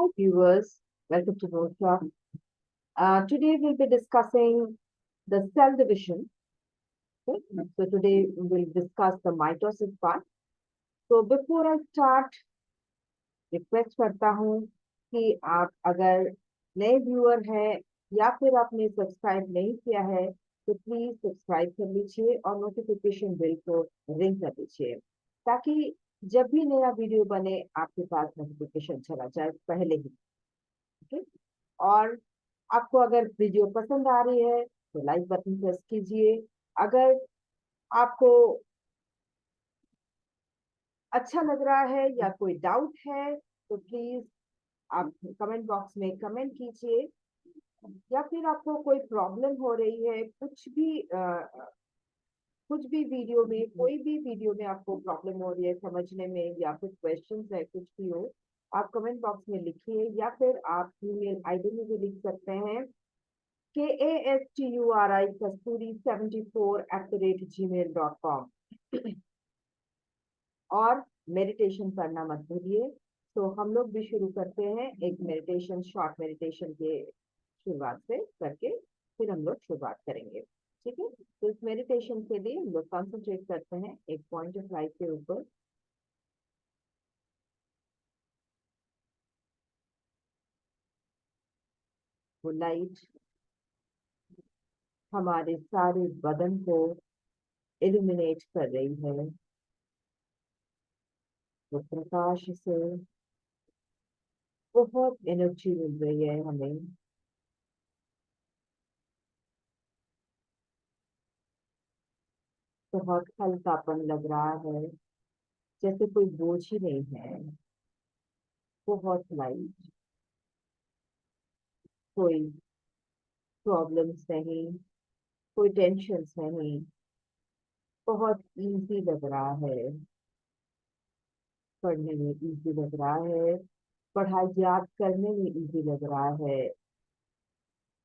Hi viewers, welcome to Note Talk. Today we'll be discussing the cell division. Okay? So today we'll discuss the mitosis part. So before I start, request करता हूँ कि आप अगर नए viewer हैं या फिर आपने सब्सक्राइब नहीं किया है तो प्लीज सब्सक्राइब कर लीजिए और नोटिफिकेशन बेल को रिंग कर लीजिए ताकि जब भी नया वीडियो बने आपके पास नोटिफिकेशन चला जाए पहले ही। ओके। और आपको अगर वीडियो पसंद आ रही है तो लाइक बटन प्रेस कीजिए। अगर आपको अच्छा लग रहा है या कोई डाउट है तो प्लीज आप कमेंट बॉक्स में कमेंट कीजिए। या फिर आपको कोई प्रॉब्लम हो रही है कुछ भी वीडियो में कोई भी वीडियो में आपको प्रॉब्लम हो रही है समझने में या फिर क्वेश्चंस है कुछ भी हो आप कमेंट बॉक्स में लिखिए या फिर आप ईमेल आईडी में भी लिख सकते हैं KASTURI kasturi74@gmail.com। और मेडिटेशन करना मत भूलिए। तो हम लोग भी शुरू करते हैं एक मेडिटेशन शॉर्ट मेडिटेशन के शुरुआत से करके फिर हम लोग शुरुआत करेंगे। ठीक है। तो इस मेडिटेशन के लिए हम लोग कॉन्सेंट्रेट करते हैं एक पॉइंट ऑफ लाइट के ऊपर। वो लाइट हमारे सारे बदन को इल्यूमिनेट कर रही है। वो प्रकाश से बहुत एनर्जी मिल रही है हमें। बहुत हल्कापन लग रहा है जैसे कोई बोझ ही नहीं है। बहुत लाइट, कोई प्रॉब्लम्स नहीं, कोई टेंशन्स नहीं। बहुत इजी लग रहा है, पढ़ने में इजी लग रहा है, पढ़ाई याद करने में इजी लग रहा है,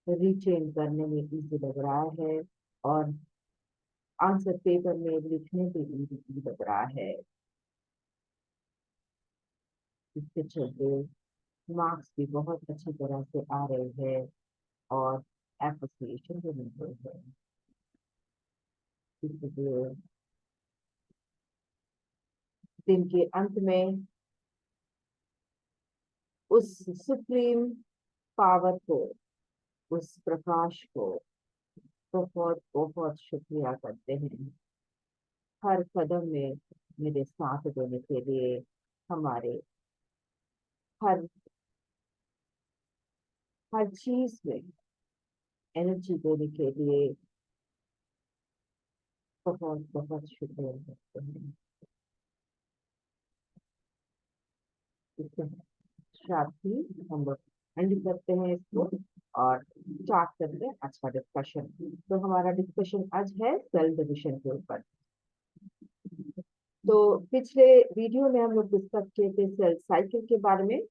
रिटेन करने में इजी लग रहा है और आंसर पेपर में लिखने में इजी लग रहा है। इसके चलते मार्क्स भी बहुत अच्छी तरह से आ रहे हैं और एप्रिसिएशन भी मिल रही है। इसलिए दिन के अंत में उस सुप्रीम पावर को, उस प्रकाश को बहुत बहुत शुक्रिया करते हैं हर कदम में मेरे साथ देने के लिए, हमारे हर हर चीज में एनर्जी देने के लिए बहुत बहुत शुक्रिया करते हैं। इसके साथ ही हम लोग एंड करते हैं इसको और स्टार्ट करते हैं आज का डिस्कशन। तो हमारा डिस्कशन आज है सेल डिविजन के ऊपर। तो पिछले वीडियो में हम लोग डिस्कस किए थे सेल साइकिल के बारे में।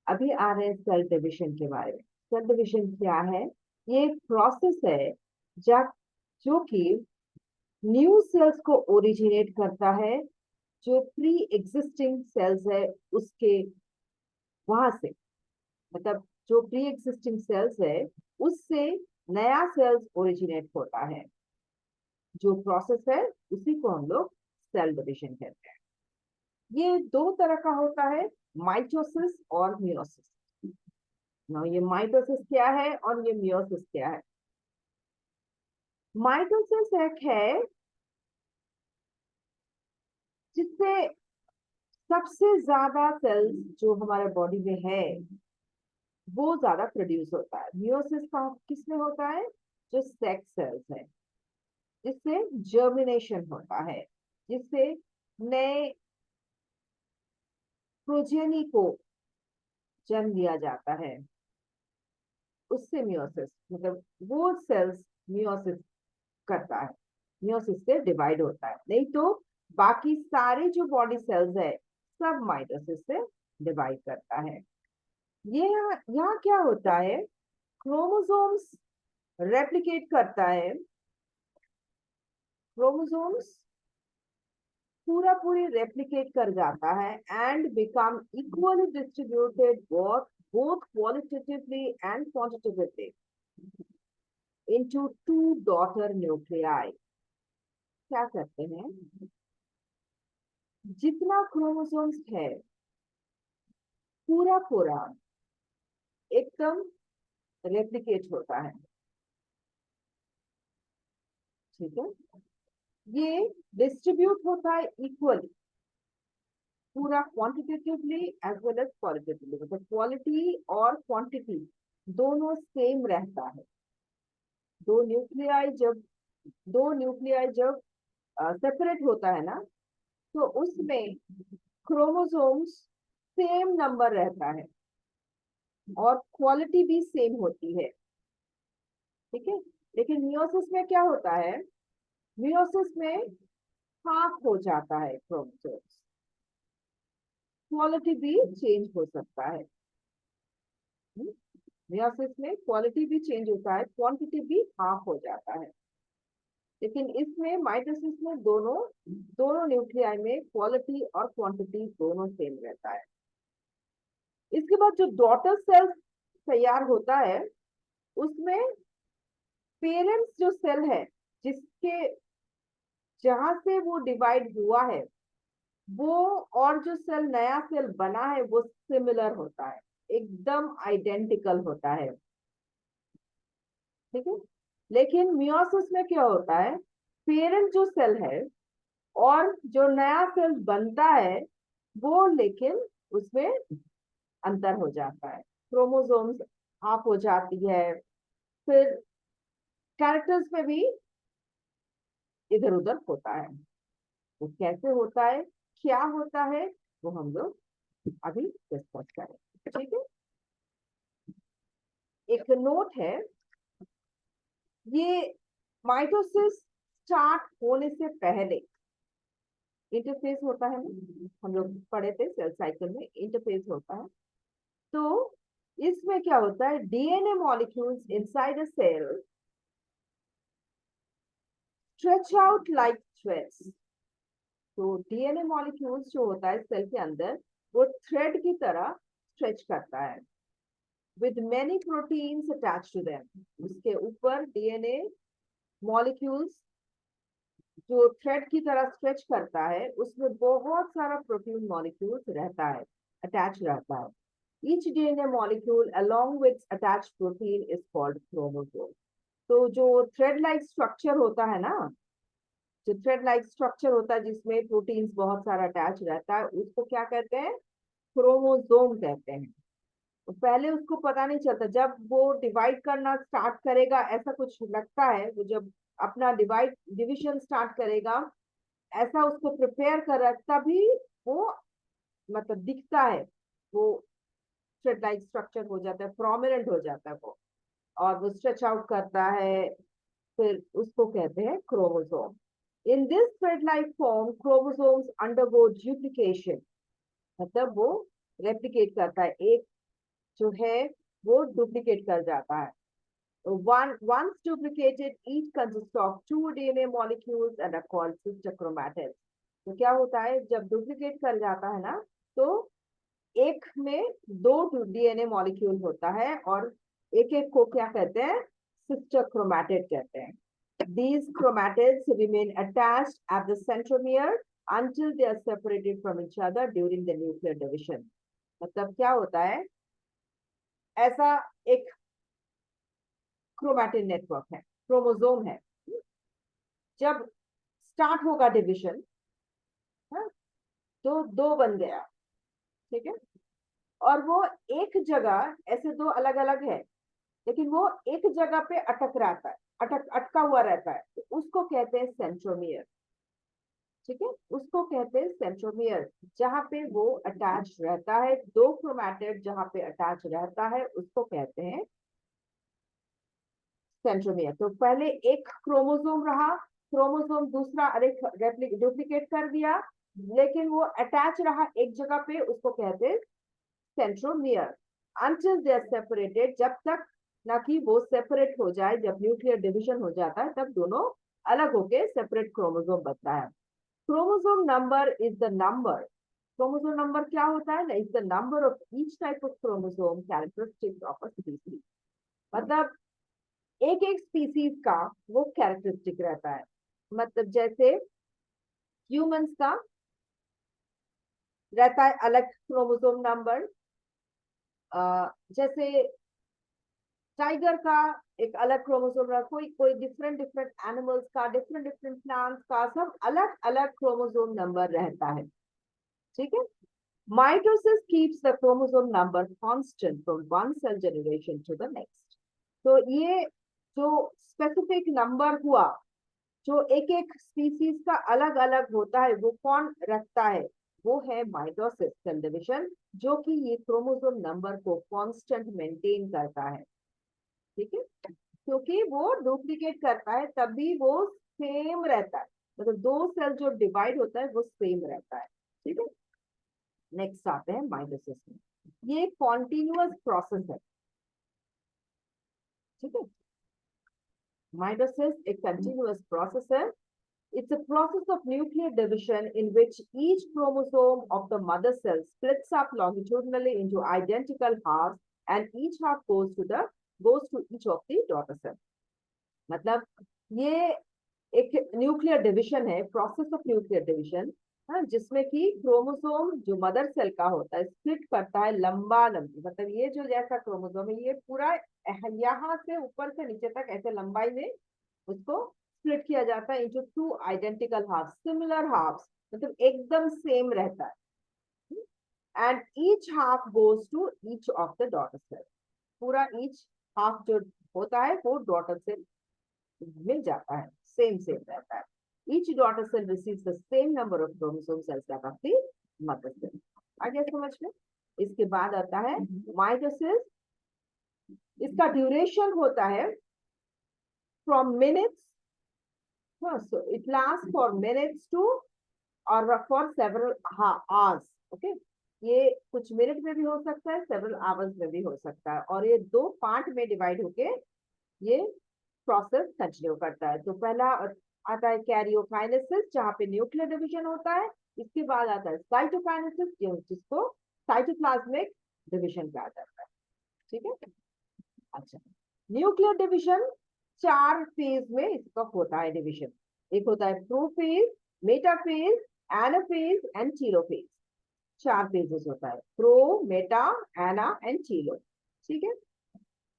अभी आ रहे हैं सेल डिविजन के बारे में। सेल डिविजन क्या है? ये एक प्रोसेस है जा जो कि न्यू सेल्स को ओरिजिनेट करता है। जो प्री एग्जिस्टिंग सेल्स है उसके वहां से, मतलब जो प्री एग्जिस्टिंग सेल्स है उससे नया सेल्स ओरिजिनेट होता है। जो प्रोसेस है उसी को हम लोग सेल डिविजन कहते हैं। ये दो तरह का होता है, माइटोसिस और मियोसिस। ना ये माइटोसिस क्या है और ये मियोसिस क्या है? माइटोसिस एक है जिससे सबसे ज्यादा सेल्स जो हमारे बॉडी में है वो ज्यादा प्रोड्यूस होता है। मियोसिस का किसमें होता है? जो सेक्स सेल्स है, जिससे जर्मिनेशन होता है, जिससे नए प्रोजेनी को जन्म दिया जाता है। उससे मियोसिस मतलब वो सेल्स मियोसिस करता है, मियोसिस से डिवाइड होता है। नहीं तो बाकी सारे जो बॉडी सेल्स है सब माइटोसिस से डिवाइड करता है। ये यहाँ क्या होता है? क्रोमोसोम्स रेप्लिकेट करता है। क्रोमोसोम्स पूरा पूरी रेप्लिकेट कर जाता है and become equally distributed both qualitatively and quantitatively into two daughter nuclei. क्या करते हैं, जितना क्रोमोसोम्स है पूरा पूरा एकदम रेप्लिकेट होता है, ठीक है। ये डिस्ट्रीब्यूट होता है इक्वली, पूरा quantitatively as well as qualitatively, मतलब क्वालिटी और क्वांटिटी दोनों सेम रहता है। दो न्यूक्लियाई जब सेपरेट होता है ना, तो उसमें क्रोमोसोम्स सेम नंबर रहता है और क्वालिटी भी सेम होती है, ठीक है। लेकिन मियोसिस में क्या होता है, मियोसिस में हाफ हो जाता है क्रोमोसोम्स, क्वालिटी भी चेंज हो सकता है। मियोसिस में क्वालिटी भी चेंज होता है, क्वांटिटी भी हाफ हो जाता है। लेकिन इसमें माइटोसिस में दोनों दोनों न्यूक्लियाई में क्वालिटी और क्वांटिटी दोनों सेम रहता है। इसके बाद जो डॉटर सेल तैयार होता है, उसमें पेरेंट्स जो सेल है, जिसके जहां से वो डिवाइड हुआ है, वो और जो सेल नया सेल बना है वो सिमिलर होता है, एकदम आइडेंटिकल होता है, ठीक है। लेकिन मियोसिस में क्या होता है, पेरेंट जो सेल है और जो नया सेल बनता है वो लेकिन उसमें अंतर हो जाता है, क्रोमोसोम्स हाफ हो जाती है, फिर कैरेक्टर्स में भी इधर उधर होता है। वो कैसे होता है, क्या होता है, वो हम लोग अभी डिस्कस करें, ठीक है। एक नोट है, ये माइटोसिस स्टार्ट होने से पहले इंटरफेस होता है ना, हम लोग पढ़े थे सेल साइकिल में इंटरफेस होता है। तो इसमें क्या होता है, DNA molecules inside a cell stretch out like threads. तो डीएनए मॉलिक्यूल्स जो होता है सेल के अंदर, वो थ्रेड की तरह स्ट्रेच करता है with many proteins attached to them. उसके ऊपर डीएनए मॉलिक्यूल्स जो थ्रेड की तरह स्ट्रेच करता है, उसमें बहुत सारा प्रोटीन मॉलिक्यूल्स रहता है, अटैच रहता है। Each DNA molecule along with attached protein is called chromosome. तो जो थ्रेड लाइक स्ट्रक्चर होता है ना, जो थ्रेड लाइक स्ट्रक्चर होता है जिसमें प्रोटीन्स बहुत सारा अटैच रहता है, उसको क्या कहते हैं, क्रोमोसोम कहते हैं। तो पहले उसको पता नहीं चलता, जब वो डिवाइड करना स्टार्ट करेगा ऐसा कुछ लगता है, वो जब अपना डिविजन स्टार्ट करेगा, ऐसा उसको प्रिपेयर कर रहा है, तभी वो मतलब दिखता है, वो थ्रेड लाइक स्ट्रक्चर हो जाता है, प्रोमिनेंट हो जाता है वो, और वो स्ट्रेच आउट करता है, फिर उसको कहते हैं chromosome. In this thread like form chromosomes undergo duplication, मतलब वो रेप्लिकेट करता है, एक जो है वो डुप्लीकेट कर जाता है। Once duplicated, each consists of two DNA molecules and are called sister chromatids. तो क्या होता है, जब डुप्लीकेट कर जाता है ना, तो एक में दो डीएनए मॉलिक्यूल होता है और एक एक को क्या कहते हैं, सिस्टर क्रोमैटिड कहते हैं। These chromatids remain attached at the centromere until they are separated from each other during the nuclear division. मतलब क्या होता है, ऐसा एक क्रोमैटिन नेटवर्क है, क्रोमोसोम है। जब स्टार्ट होगा डिविजन, तो दो बन गया, ठीक है। और वो एक जगह, ऐसे दो अलग अलग है, लेकिन वो एक जगह पे अटक रहता है, अटका हुआ रहता है, तो उसको कहते हैं सेंट्रोमियर, ठीक है। उसको कहते हैं सेंट्रोमियर, जहां पे वो अटैच रहता है, दो क्रोमैटिड जहां पे अटैच रहता है उसको कहते हैं सेंट्रोमियर। तो पहले एक क्रोमोसोम रहा, क्रोमोसोम दूसरा डुप्लीकेट कर दिया, लेकिन वो अटैच रहा एक जगह पे, उसको कहते हैं centromere. Until they are separated, जब तक ना कि वो सेपरेट हो जाए, जब न्यूक्लियर डिवीजन हो जाता है तब दोनों अलग होके सेपरेट क्रोमोसोम बनता है। Chromosome number is the number, chromosome number क्या होता है, is the number of each type of chromosome characteristic of a species. मतलब एक एक स्पीसीज का वो कैरेक्टरिस्टिक रहता है। मतलब जैसे ह्यूमंस का रहता है अलग क्रोमोसोम नंबर, जैसे टाइगर का एक अलग क्रोमोसोम रहा, कोई कोई डिफरेंट डिफरेंट एनिमल्स का, डिफरेंट डिफरेंट प्लांट्स का, सब अलग अलग क्रोमोसोम नंबर रहता है। ठीक है। Mitosis keeps the chromosome number constant from one cell generation to the next. तो ये जो स्पेसिफिक नंबर हुआ, जो एक एक स्पीसीज का अलग अलग होता है, वो कौन रखता है, वो है माइटोसिस सेल डिवीजन, जो कि ये क्रोमोसोम नंबर को कांस्टेंट मेंटेन करता है। ठीक है, क्योंकि वो डुप्लीकेट करता है तभी वो सेम रहता है, मतलब दो सेल जो डिवाइड होता है वो सेम रहता है। ठीक है। नेक्स्ट आते हैं माइटोसिस में। ये कॉन्टिन्यूअस प्रोसेस है। ठीक है, माइटोसिस एक कंटिन्यूअस प्रोसेस है। It's a process of nuclear division in which each chromosome of the mother cell splits up longitudinally into identical halves, and each half goes to each of the daughter cells. मतलब ये एक nuclear division है, process of nuclear division, हाँ, जिसमें कि chromosome जो mother cell का होता है स्प्लिट करता है लंबा लंबी, मतलब ये जो जैसा क्रोमोसोम है ये पूरा यहाँ से ऊपर से नीचे तक ऐसे लंबाई में उसको स्प्लिट किया जाता है into two identical half, similar halfs, मतलब एकदम सेम रहता है। And each half goes to each of the daughter cell, पूरा ईच हाफ जो होता है वो डॉटर सेल मिल जाता है, सेम सेम रहता है। Each daughter cell receives the same number of chromosomes as that of the mother cell. आ गया समझ में? इसके बाद आता है माइटोसिस। इसका ड्यूरेशन होता है from minutes, so it lasts for minutes to or for several hours. Okay, ये कुछ मिनट में भी हो सकता है, several hours में भी हो सकता है, और ये दो पार्ट में डिवाइड होके ये प्रोसेस कंटिन्यू करता है। तो पहला आता है कैरियोकाइनेसिस, जहां पे न्यूक्लियर डिवीजन होता है। इसके बाद आता है साइटोकाइनेसिस, जिसको साइटोप्लाज्मिक डिवीजन कहा जाता है। ठीक है। अच्छा, न्यूक्लियर डिवीजन चार फेज में इसका होता है डिवीजन। एक होता है prophase, metaphase, anaphase and telophase. चार फेजेस होता है, pro, Meta, Anna and Tillo. ठीक है।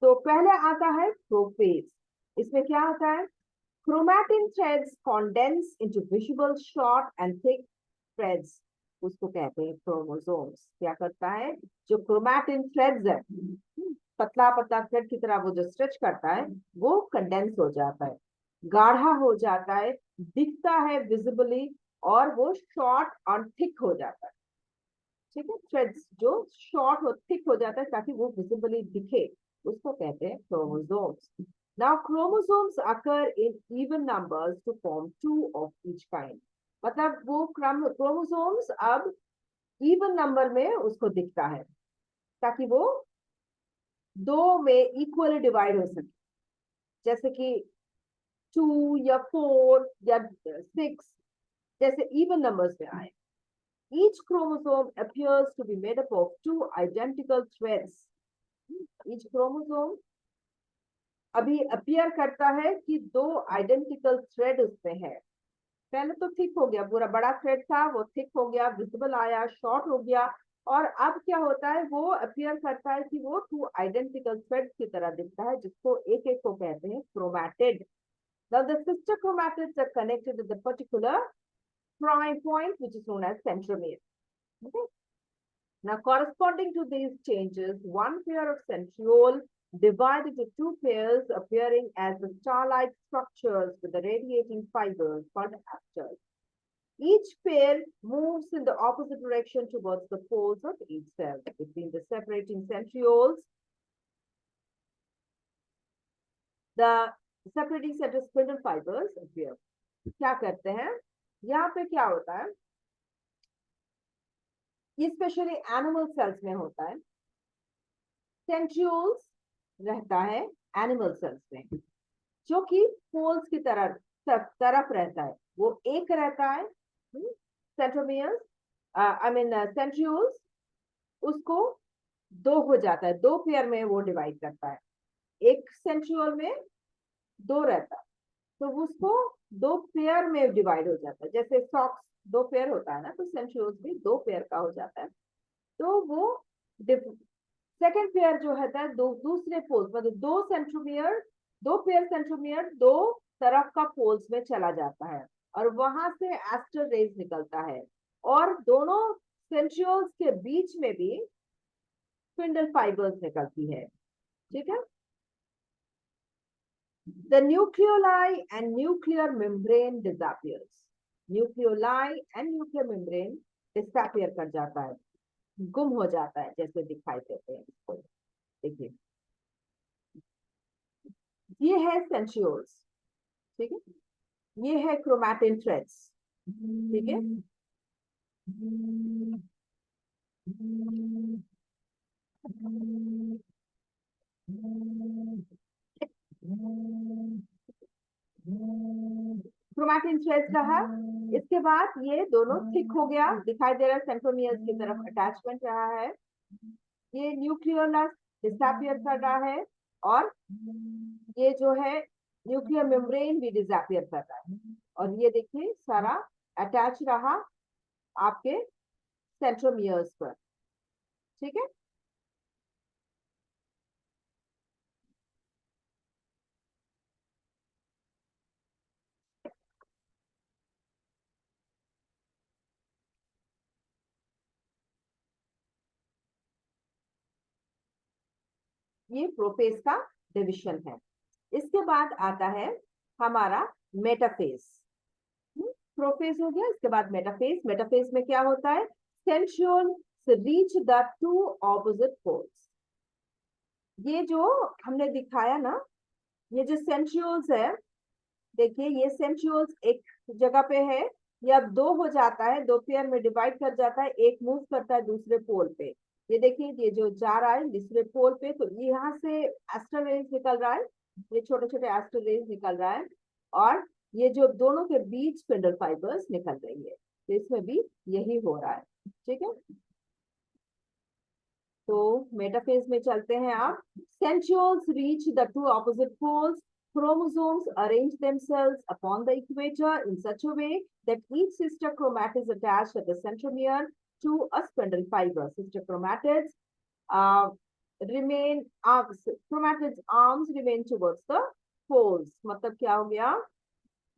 तो पहले आता है प्रोफेज। इसमें क्या होता है, chromatin threads condense into visible short and thick threads, उसको कहते हैं क्रोमोसोम्स। क्या करता है, जो क्रोमैटिन थ्रेड्स है, पतला पतला थ्रेड की तरह वो जो स्ट्रेच करता है वो कंडेंस हो जाता है, गाढ़ा हो जाता है, दिखता है विजिबली, और वो शॉर्ट और थिक हो जाता है। ठीक है, थ्रेड्स जो शॉर्ट हो थिक हो जाता है ताकि वो विजिबली दिखे, उसको कहते हैं chromosomes. Now chromosomes occur in even numbers to form two of each kind. मतलब वो क्रोमोसोम्स अब इवन नंबर में उसको दिखता है ताकि वो दो में इक्वली डिवाइड हो सके, जैसे कि 2 या 4 या 6 जैसे इवन नंबर्स में आए। Each chromosome appears to be made up of two identical threads. Each chromosome अभी अपीयर करता है कि दो आइडेंटिकल थ्रेड उसमें है। पहले तो थिक हो गया, पूरा बड़ा थ्रेड था वो थिक हो गया, विजिबल आया, शॉर्ट हो गया, और अब क्या होता है, वो अपीयर करता है कि वो टू आइडेंटिकल थ्रेड्स की तरह दिखता है, जिसको एक एक को कहते हैं chromatid. Now the sister chromatids are connected at the particular prime point which is known as centromere. Okay? Now corresponding to these changes, one pair of centriole divided into two pairs appearing as the star-like structures with the radiating fibers called asters. Each pair moves in the opposite direction towards the poles of each cell. Between the separating centrioles, the separating center spindle fibers appear. क्या करते हैं, यहाँ पे क्या होता है, ये specially animal cells में होता है। सेंट्रियोल्स रहता है एनिमल सेल्स में, जो कि पोल्स की तरफ रहता है, वो एक रहता है सेंट्रोमियर्स आई मीन सेंट्रियोल्स, उसको दो हो जाता है, दो पेयर में वो डिवाइड करता है। एक सेंट्रियोल में दो रहता है, तो उसको दो पेयर में डिवाइड हो जाता है। जैसे सॉक्स दो पेयर होता है ना, तो सेंट्रियोल्स भी दो पेयर का हो जाता है। तो वो सेकेंड पेयर जो है दो दूसरे पोल्स, मतलब दो सेंट्रोमियर, दो पेयर सेंट्रोमियर दो तरफ का पोल्स में चला जाता है, और वहां से एस्टर रेज निकलता है, और दोनों सेंट्रियोल्स के बीच में भी स्पिंडल फाइबर्स निकलती है। ठीक है। The nucleoli and nuclear membrane disappears. Nucleoli and nuclear membrane disappear कर जाता है, गुम हो जाता है, जैसे दिखाई देते हैं इसको। देखिए, ये है सेंट्रियोल्स, ठीक है, ये है क्रोमैटिन थ्रेड्स, ठीक है। क्रोमैटिन थ्रेड्स रहा, इसके बाद ये दोनों थिक हो गया, दिखाई दे रहा है, सेंट्रोमियर्स की तरफ अटैचमेंट रहा है। ये न्यूक्लियोलस डिसअपियर कर रहा है, और ये जो है न्यूक्लियर मेम्ब्रेन भी डिसअपियर कर रहा है, और ये देखिए सारा अटैच रहा आपके सेंट्रोमियर्स पर। ठीक है। ये प्रोफेज का डिविजन है। इसके बाद आता है हमारा मेटाफेज। प्रोफेज हो गया, इसके बाद मेटाफेज। मेटाफेज में क्या होता है? Centriole reach the two opposite poles. ये जो हमने दिखाया ना, ये जो सेंट्रियोल्स है, देखिए ये सेंट्रियोल्स एक जगह पे है, ये अब दो हो जाता है, दो पेयर में डिवाइड कर जाता है, एक मूव करता है दूसरे पोल पे। ये देखिए ये जो जा रहा है दूसरे पोल पे, तो यहाँ से एस्टर रेज निकल रहा है, ये छोटे छोटे एस्टर रेज निकल रहा है, और ये जो दोनों के बीच स्पिंडल फाइबर्स निकल रही है, तो इसमें भी यही हो रहा है। ठीक है। तो मेटाफेज में चलते हैं आप। Centrioles reach the two opposite poles. Chromosomes arrange themselves upon the equator in such a way that each sister chromatid is attached at the centromere to a spindle fiber. Sister chromatids uh, remain arms, chromatids arms remain towards the poles. मतलब क्या हो गया?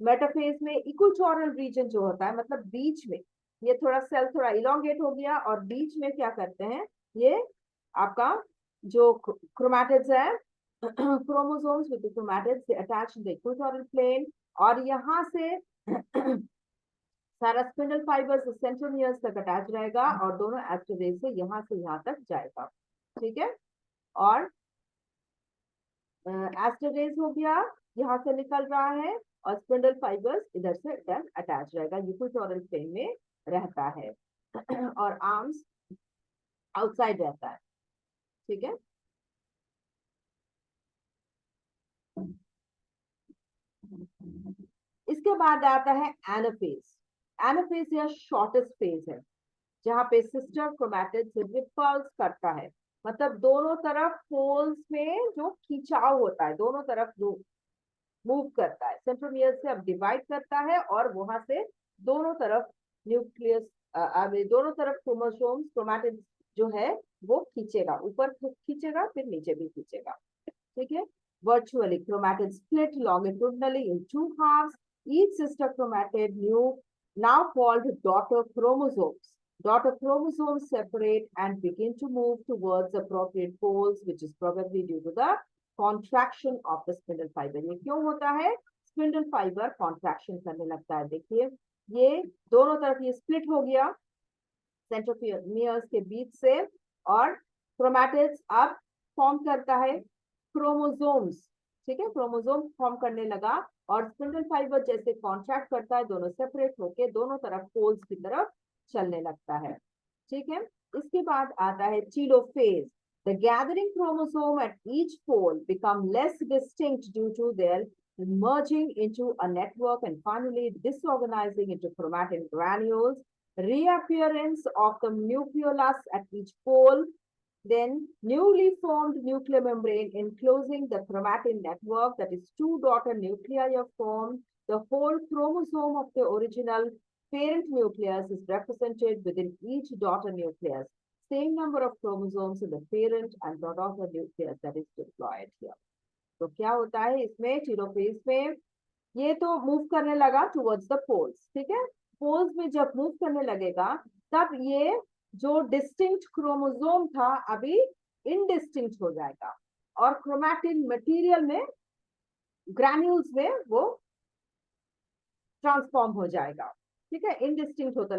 Metaphase में equatorial region जो होता है, मतलब बीच में ये थोड़ा सेल थोड़ा इलोंगेट हो गया, और बीच में क्या करते हैं, ये आपका जो क्रोमैटिड्स है, क्रोमोसोम्स विद क्रोमैटिड्स से attach in the equatorial plane, और यहाँ से सारा स्पिंडल फाइबर्स सेंट्रोमियर्स तक अटैच रहेगा, और दोनों एस्टर से यहाँ तक जाएगा। ठीक है। और एस्टर हो गया, यहाँ से निकल रहा है, और स्पिंडल फाइबर्स इधर से इधर अटैच रहेगा, इक्वेटोरियल प्लेन में रहता है, और आर्म्स आउटसाइड रहता है। ठीक है। इसके बाद आता है एनाफेज। एनाफेज या शॉर्टेस्ट फेज है, जहां पे सिस्टर क्रोमैटिड रिपल्स करता है, मतलब दोनों तरफ पोल्स में जो खिंचाव होता है, दोनों तरफ जो मूव करता है, सेंट्रोमियर से अब डिवाइड करता है, और वहां से दोनों तरफ न्यूक्लियस दोनों तरफ क्रोमोसोम्स क्रोमैटिड जो है वो खींचेगा, ऊपर खींचेगा फिर नीचे भी खींचेगा। ठीक है। Virtually, chromatids split longitudinally in two halves. Each sister chromatid now called daughter chromosomes. Daughter chromosomes separate and begin to move towards appropriate poles, which is probably due to the contraction of the spindle fiber. ये क्यों होता है? Spindle fibre contraction करने लगता है। देखिए ये दोनों तरफ ये स्प्लिट हो गया सेंट्रोमियर्स के बीच से, और क्रोमैटिड्स अब फॉर्म करता है क्रोमोसोम्स। ठीक है, क्रोमोसोम फॉर्म करने लगा, और स्पिंडल फाइबर जैसे कॉन्ट्रैक्ट करता है, दोनों सेपरेट होके दोनों तरफ पोल्स की तरफ चलने लगता है। ठीक है। इसके बाद आता है telophase. The gathering chromosome at each pole become less distinct due to their merging into a network and finally disorganizing into chromatin granules, reappearance of the nucleolus at each pole, then newly formed nuclear membrane enclosing the chromatin network, that is two daughter nuclei are formed. The whole chromosome of the original parent nucleus is represented within each daughter nucleus. Same number of chromosomes in the parent and the daughter nucleus that is deployed here. तो क्या होता है इसमें telophase में, ये तो move करने लगा टुवर्ड्स द पोल्स, ठीक है। पोल्स में जब मूव करने लगेगा तब ये जो डिस्टिंक्ट क्रोमोसोम था अभी इनडिस्टिंक्ट हो जाएगा और क्रोमैटिन मटेरियल में ग्रैन्यूल्स में वो ट्रांसफॉर्म हो जाएगा, ठीक है। इनडिस्टिंक्ट होने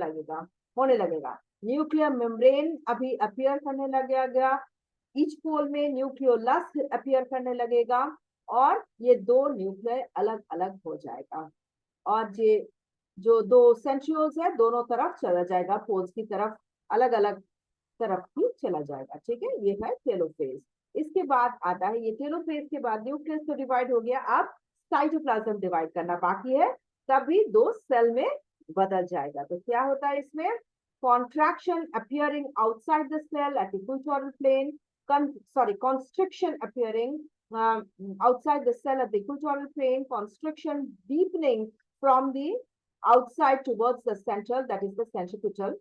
लगेगा। न्यूक्लियर मेम्ब्रेन अभी अपीयर करने लगेगा, ईच पोल में न्यूक्लियोलस अपीयर करने लगेगा और ये दो न्यूक्लियर अलग अलग हो जाएगा और ये जो दो सेंट्रियोल्स है दोनों तरफ चला जाएगा, पोल्स की तरफ अलग अलग तरफ ही चला जाएगा, ठीक है। ये है टेलोफेज। इसके बाद आता है ये टेलोफेज के बाद न्यूक्लियस तो डिवाइड हो गया, अब साइटोप्लाज्म डिवाइड करना बाकी है, तभी दो सेल में बदल जाएगा। तो क्या होता है इसमें, contraction appearing outside the cell at equatorial plane, constriction appearing outside the cell at the equatorial plane, constriction deepening from the outside towards the center, that is the centripetal,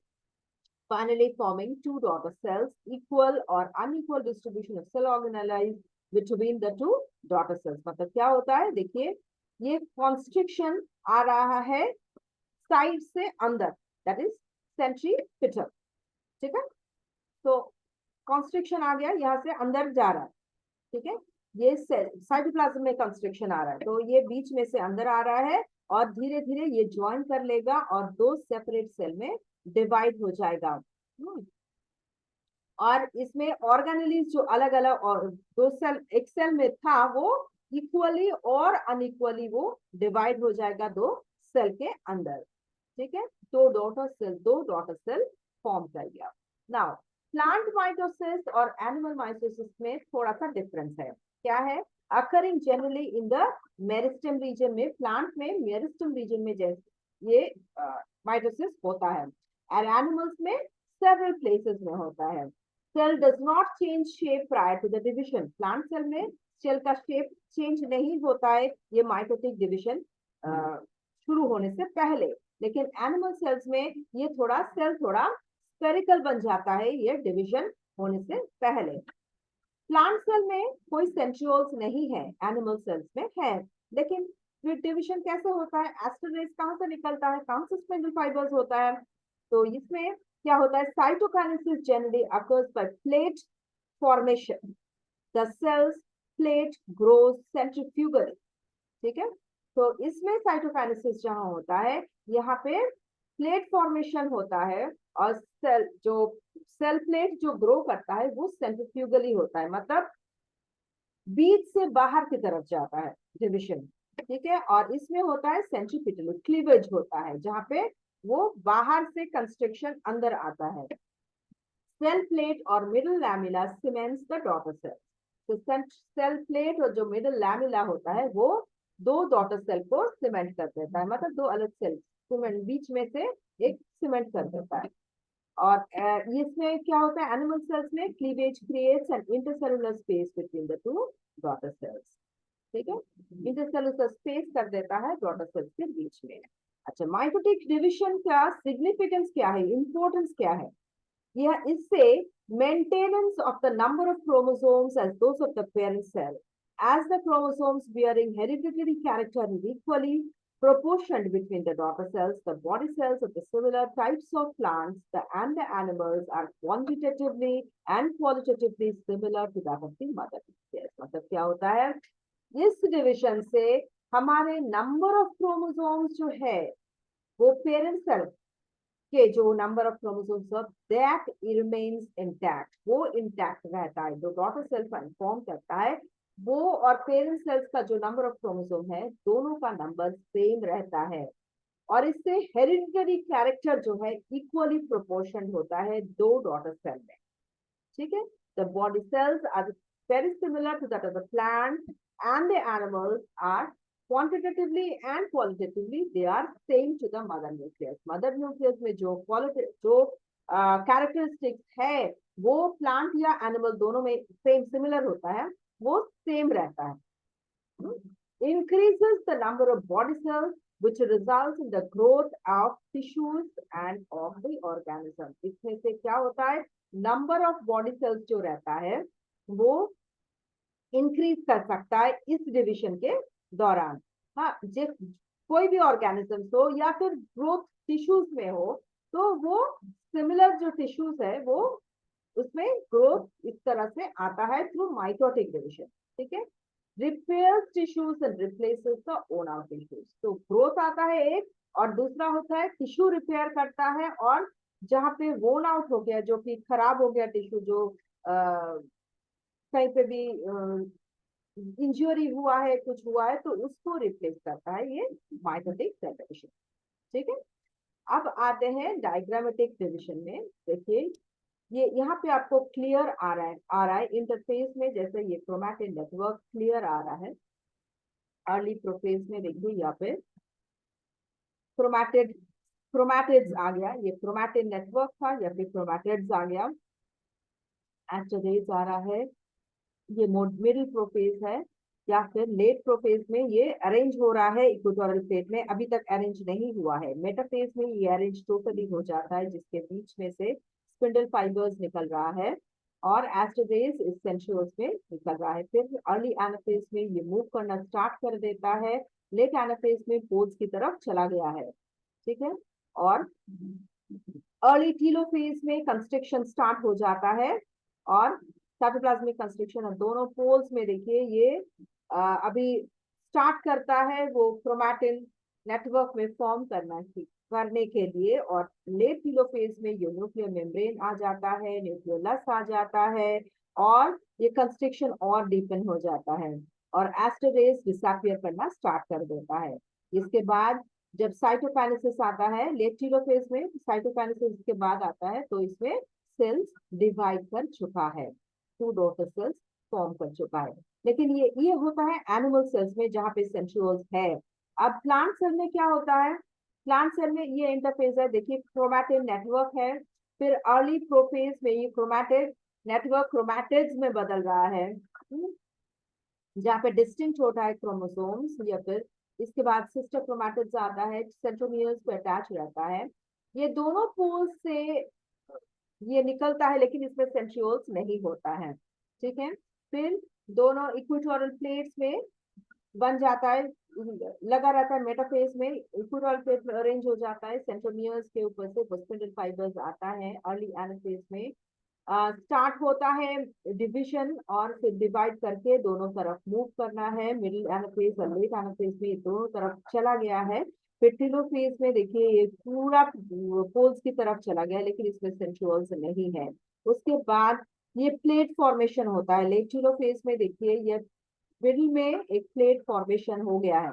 finally forming two daughter cells, equal or unequal distribution of cell organelles between the two daughter cells। मतलब क्या होता है, देखिए ये constriction आ रहा है side से अंदर, दैट इज सेंट्रीपिटल, ठीक है। तो कॉन्स्ट्रिक्शन आ गया, यहाँ से अंदर जा रहा है, ठीक है। ये साइटोप्लाज्म में कंस्ट्रिक्शन आ रहा है, तो ये बीच में से अंदर आ रहा है और धीरे धीरे ये ज्वाइन कर लेगा और दो सेपरेट सेल में डिवाइड हो जाएगा। और इसमें ऑर्गेनेलीज जो अलग अलग और दो सेल एक सेल में था वो इक्वली और अनइक्वली वो डिवाइड हो जाएगा दो सेल के अंदर, ठीक है। दो डॉटर सेल फॉर्म कर गया। नाउ प्लांट माइटोसिस और एनिमल माइटोसिस में थोड़ा सा डिफरेंस है, क्या है, occurring generally in the meristem region में, प्लांट में मेरिस्टेम रीजन में जैसे ये माइटोसिस होता है, और एनिमल्स में सेवरल प्लेसेस में होता है। Cell does not change shape prior to the division, plant cell में सेल का शेप चेंज नहीं होता है ये माइटोटिक डिविजन शुरू होने से पहले, लेकिन एनिमल सेल्स में ये सेल थोड़ा स्फेरिकल बन जाता है ये डिवीजन होने से पहले। प्लांट सेल में कोई सेंट्रियोल्स नहीं है, एनिमल सेल्स में है, लेकिन फिर डिवीजन कैसे होता है, एस्टर रेस कहां से निकलता है, कहां से स्पिंडल फाइबर्स होता है, तो इसमें क्या होता है, cytokinesis generally occurs by plate formation, the cells plate grows centrifugally, ठीक है। तो इसमें साइटोकाइनेसिस जहां होता है यहाँ पे प्लेट फॉर्मेशन होता है और सेल प्लेट जो ग्रो करता है वो सेंट्रीफ्यूगली होता है, मतलब बीच से बाहर की तरफ जाता है डिविजन, ठीक है। और इसमें होता है सेंट्रीपिटल क्लीवेज होता है जहां पे वो बाहर से कंस्ट्रक्शन अंदर आता है। सेल प्लेट और middle lamella cements the daughter cell, तो सेल प्लेट और जो मिडल लैमिला होता है वो दो डॉटर सेल को सीमेंट कर देता है, मतलब दो अलग सेल सीमेंट बीच में से एक सीमेंट कर देता है। और इसमें क्या होता है, एनिमल सेल्स में cleavage creates an intercellular space between the two daughter cells, ठीक है, इंटरसेलुलर स्पेस कर देता है डॉटर सेल्स के बीच में। अच्छा, माइटोटिक डिवीजन का सिग्निफिकेंस क्या है, इंपॉर्टेंस क्या है, यह इससे maintenance of the number of chromosomes as those of the parent cell, as the chromosomes bearing hereditary character is equally proportioned between the daughter cells, the body cells of the similar types of plants and the animals are quantitatively and qualitatively similar to that of the mother cells। मतलब क्या होता है, इस division से हमारे number of chromosomes जो है वो पेरेंट सेल के जो number of chromosomes that remains intact, वो इंटैक्ट रहता है, जो डॉटर सेल को इन्फॉर्म करता है वो और पेरेंट सेल्स का जो नंबर ऑफ क्रोमोसोम है दोनों का नंबर सेम रहता है, और इससे हेरिडिटरी कैरेक्टर जो है इक्वली प्रोपोर्शन होता है दो डॉटर सेल में, ठीक है। The body cells are very similar to that of the plant and the animals are quantitatively and qualitatively they are same to the mother nucleus. Mother nucleus में जो characteristics है वो plant या animal दोनों में same similar होता है, वो same रहता है. Increases the number of body cells which results in the growth of tissues and of the organism. इसमें से क्या होता है, number of body cells जो रहता है वो इंक्रीज कर सकता है इस डिविजन के दौरान. हाँ, कोई भी ऑर्गेनिज्म हो या फिर ग्रोथ टिश्यूज में हो तो वो सिमिलर जो टिश्यूज है वो उसमें ग्रोथ इस तरह से आता है थ्रू माइटोटिक डिविजन. ठीक है, repairs tissues and replaces the own out tissues. तो ग्रोथ आता है एक, और दूसरा होता है टिश्यू रिपेयर करता है, और जहाँ पे वोन आउट हो गया, जो कि खराब हो गया टिश्यू, जो कहीं पे भी इंजरी हुआ है, कुछ हुआ है, तो उसको रिप्लेस करता है ये माइटोटिक सेल डिविजन. ठीक है, अब आते हैं डायग्रामेटिक डिविजन में. देखिए ये यहाँ पे आपको क्लियर आ रहा है इंटरफेस में, जैसे ये क्रोमैटिन नेटवर्क क्लियर आ रहा है. अर्ली प्रोफेज में देखिए यहाँ पे क्रोमैटिड्स आ गया, ये क्रोमैटिन नेटवर्क था या फिर क्रोमैटिड्स आ गया. एस्टरेज आ रहा है, ये मिडिल प्रोफेज है, या फिर लेट प्रोफेज में ये अरेंज हो रहा है इक्वेटोरियल प्लेट में, अभी तक अरेंज नहीं हुआ है. मेटाफेज में ये अरेंज टोटली हो जाता है, जिसके बीच में से स्पिंडल फाइबर्स निकल रहा है, और एस्टरेज इस सेंट्रियोल्स में निकल रहा है. फिर अर्ली एनाफेज में ये मूव करना स्टार्ट कर देता है, लेट एनाफेज में पोल्स की तरफ चला गया है. ठीक है, और अर्ली टीलोफेज में कंस्ट्रक्शन स्टार्ट हो जाता है, और साइटोप्लाज्मिक कंस्ट्रक्शन और दोनों पोल्स में देखिए ये अभी स्टार्ट करता है वो क्रोमैटिन नेटवर्क में फॉर्म करने के लिए. और लेट टीलोफेज में ये न्यूक्लियर मेम्ब्रेन आ जाता है, न्यूक्लियोलस आ जाता है, और ये कंस्ट्रक्शन और डीपन हो जाता है, और एस्टरेज डिसअपियर करना स्टार्ट कर देता है. इसके बाद जब साइटोकाइनेसिस आता है लेट टीलोफेज में, साइटोकाइनेसिस के बाद आता है, तो इसमें सेल्स डिवाइड कर चुका है, टू डॉटर सेल्स फॉर्म कर चुका है. लेकिन ये होता है एनिमल सेल्स में जहां पे सेंट्रियोल्स है. अब प्लांट सेल में क्या होता है, प्लांट सेल में ये इंटरफेज है, देखिए क्रोमैटिन नेटवर्क है, फिर अर्ली प्रोफेज में ये क्रोमैटिड नेटवर्क क्रोमैटिड्स में बदल रहा है, जहाँ पे डिस्टिंक्ट होता है क्रोमोसोम्स, या फिर इसके बाद सिस्टर क्रोमैटिड्स आता है, सेंट्रोमियर्स पे अटैच रहता है. ये दोनों पोल्स से ये निकलता है, लेकिन इसमें सेंट्रियोल्स नहीं होता है. ठीक है, फिर दोनों इक्वेटोरियल प्लेट्स में बन जाता है, लगा रहता है. मेटाफेज में इक्वेटोरियल प्लेट में अरेंज हो जाता है, सेंट्रोमियर्स के ऊपर से स्पिंडल फाइबर्स आता है. अर्ली एनाफेज में स्टार्ट होता है डिविजन, और फिर डिवाइड करके दोनों तरफ मूव करना है. मिडिल एनाफेज और लेट एनाफेज में दोनों तरफ चला गया है. फिर टीलोफेज में देखिए ये पूरा पोल्स की तरफ चला गया, लेकिन इसमें सेंट्रियोल्स नहीं है. उसके बाद ये प्लेट फॉर्मेशन होता है. लेट टीलोफेज में देखिए ये मिडिल में एक प्लेट फॉर्मेशन हो गया है.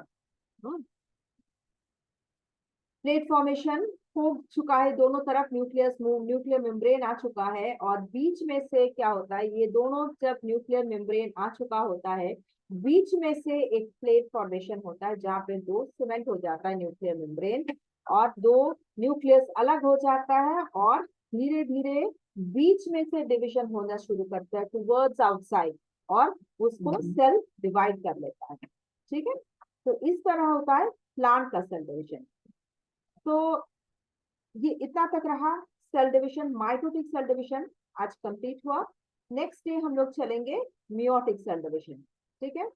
प्लेट फॉर्मेशन हो चुका है, दोनों तरफ न्यूक्लियर मेम्ब्रेन आ चुका है, और बीच में से क्या होता है, ये दोनों जब न्यूक्लियर मेम्ब्रेन आ चुका होता है, बीच में से एक प्लेट फॉर्मेशन होता है, जहाँ पे दो सीमेंट हो जाता है न्यूक्लियर मेम्ब्रेन, और दो न्यूक्लियस अलग हो जाता है, और धीरे धीरे बीच में से डिविजन होना शुरू करता है टूवर्ड्स आउटसाइड, और उसको सेल डिवाइड कर लेता है. ठीक है, तो इस तरह होता है प्लांट का सेल डिविजन. तो ये इतना तक रहा cell division, mitotic cell division आज कंप्लीट हुआ. नेक्स्ट डे हम लोग चलेंगे मियोटिक सेल डिविजन. ठीक है,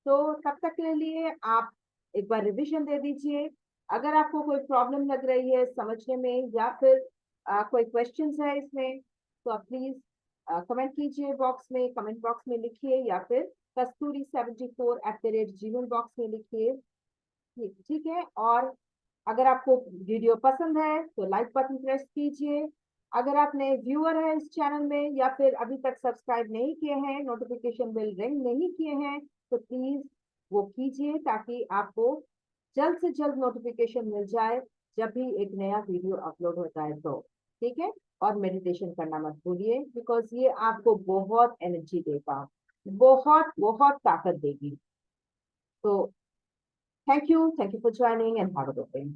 तो तब तक के लिए आप एक बार रिवीजन दे दीजिए. अगर आपको कोई प्रॉब्लम लग रही है समझने में, या फिर कोई क्वेश्चंस है इसमें, तो आप प्लीज कमेंट कीजिए बॉक्स में, कमेंट बॉक्स में लिखिए, या फिर kasturi74@gmail बॉक्स में लिखिए. ठीक है, और अगर आपको वीडियो पसंद है तो लाइक बटन प्रेस कीजिए. अगर आप नए व्यूअर हैं इस चैनल में, या फिर अभी तक सब्सक्राइब नहीं किए हैं, नोटिफिकेशन बेल रिंग नहीं किए हैं, तो प्लीज वो कीजिए, ताकि आपको जल्द से जल्द नोटिफिकेशन मिल जाए जब भी एक नया वीडियो अपलोड होता है. तो ठीक है, और मेडिटेशन करना मत भूलिए, बिकॉज ये आपको बहुत एनर्जी देगा, बहुत बहुत ताकत देगी. तो Thank you for joining and have a good day.